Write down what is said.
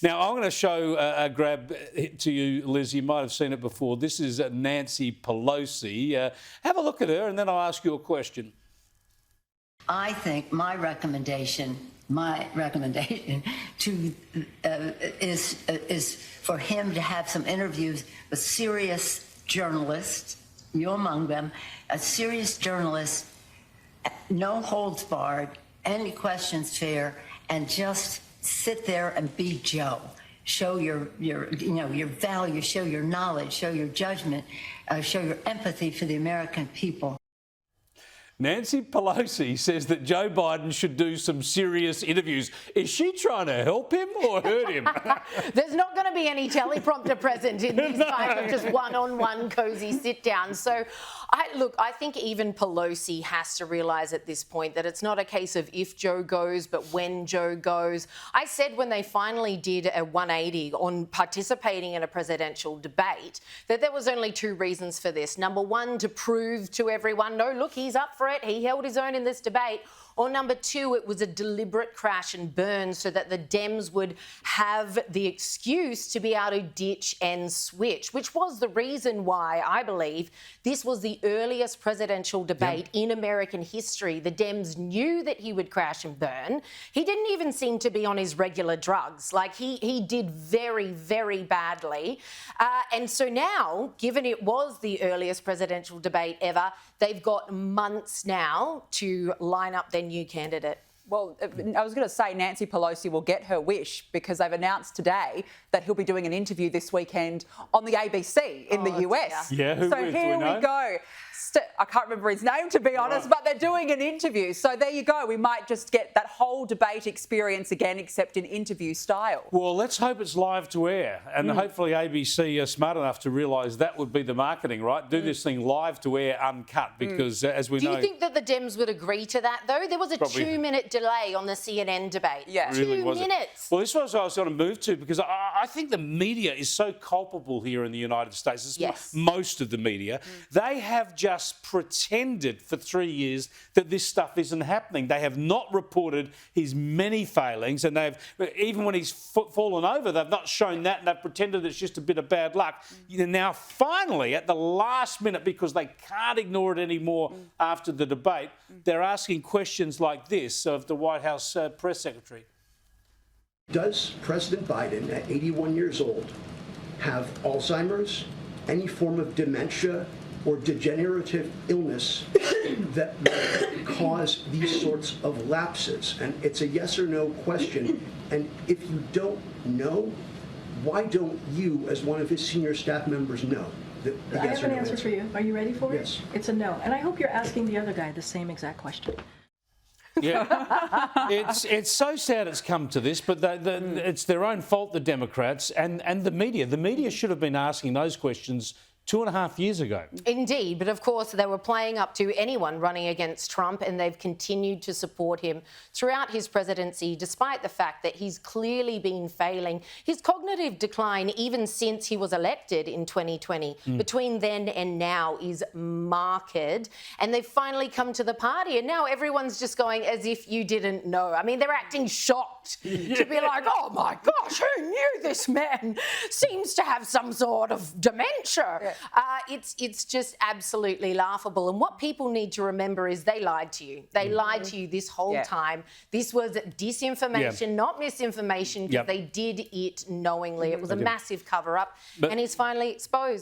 Now, I'm going to show a grab to you, Liz. You might have seen it before. This is Nancy Pelosi. Have a look at her, and then I'll ask you a question. I think my recommendation to is for him to have some interviews with serious journalists, you among them, a serious journalist, no holds barred, any questions fair, and just sit there and be Joe. Show your value, show your knowledge, show your judgment, show your empathy for the American people. Nancy Pelosi says that Joe Biden should do some serious interviews. Is she trying to help him or hurt him? There's not going to be any teleprompter present in these kinds of just one-on-one cosy sit-downs. So, I think even Pelosi has to realise at this point that it's not a case of if Joe goes, but when Joe goes. I said when they finally did a 180 on participating in a presidential debate that there was only two reasons for this. Number one, to prove to everyone, no, look, he's up for it. He held his own in this debate. Or number two, it was a deliberate crash and burn so that the Dems would have the excuse to be able to ditch and switch, which was the reason why I believe this was the earliest presidential debate in American history. The Dems knew that he would crash and burn. He didn't even seem to be on his regular drugs. Like he did very, very badly. And so now, given it was the earliest presidential debate ever, they've got months now to line up their new candidate. Well, I was going to say Nancy Pelosi will get her wish because they've announced today that he'll be doing an interview this weekend on the ABC in the US. Yeah, who so wins? here we go. I can't remember his name, to be honest, but they're doing an interview. So there you go. We might just get that whole debate experience again, except in interview style. Well, let's hope it's live to air. And hopefully ABC are smart enough to realise that would be the marketing, right? Do this thing live to air, uncut, because as we know... Do you think that the Dems would agree to that, though? There was a 2-minute delay on the CNN debate. Yeah. Really 2 minutes. Well, this was what I was going to move to, because I think the media is so culpable here in the United States. Yes. Most of the media. They have just pretended for 3 years that this stuff isn't happening. They have not reported his many failings, and they've, even when he's fallen over, they've not shown that, and they've pretended it's just a bit of bad luck. Now, finally, at the last minute, because they can't ignore it anymore after the debate, they're asking questions like this of the White House press secretary. Does President Biden, at 81 years old, have Alzheimer's, any form of dementia, or degenerative illness that would cause these sorts of lapses? And it's a yes or no question. And if you don't know, why don't you, as one of his senior staff members, know? I have an answer for you. Are you ready for it? Yes. It's a no. And I hope you're asking the other guy the same exact question. Yeah, it's so sad it's come to this, but it's their own fault, the Democrats and the media. The media should have been asking those questions 2.5 years ago. Indeed, but of course they were playing up to anyone running against Trump, and they've continued to support him throughout his presidency, despite the fact that he's clearly been failing. His cognitive decline, even since he was elected in 2020, between then and now is marked. And they've finally come to the party, and now everyone's just going as if you didn't know. I mean, they're acting shocked to be like, oh my gosh, who knew this man seems to have some sort of dementia? Yeah. It's just absolutely laughable. And what people need to remember is they lied to you. They lied to you this whole time. This was disinformation, not misinformation, because they did it knowingly. It was a massive cover-up, and he's finally exposed.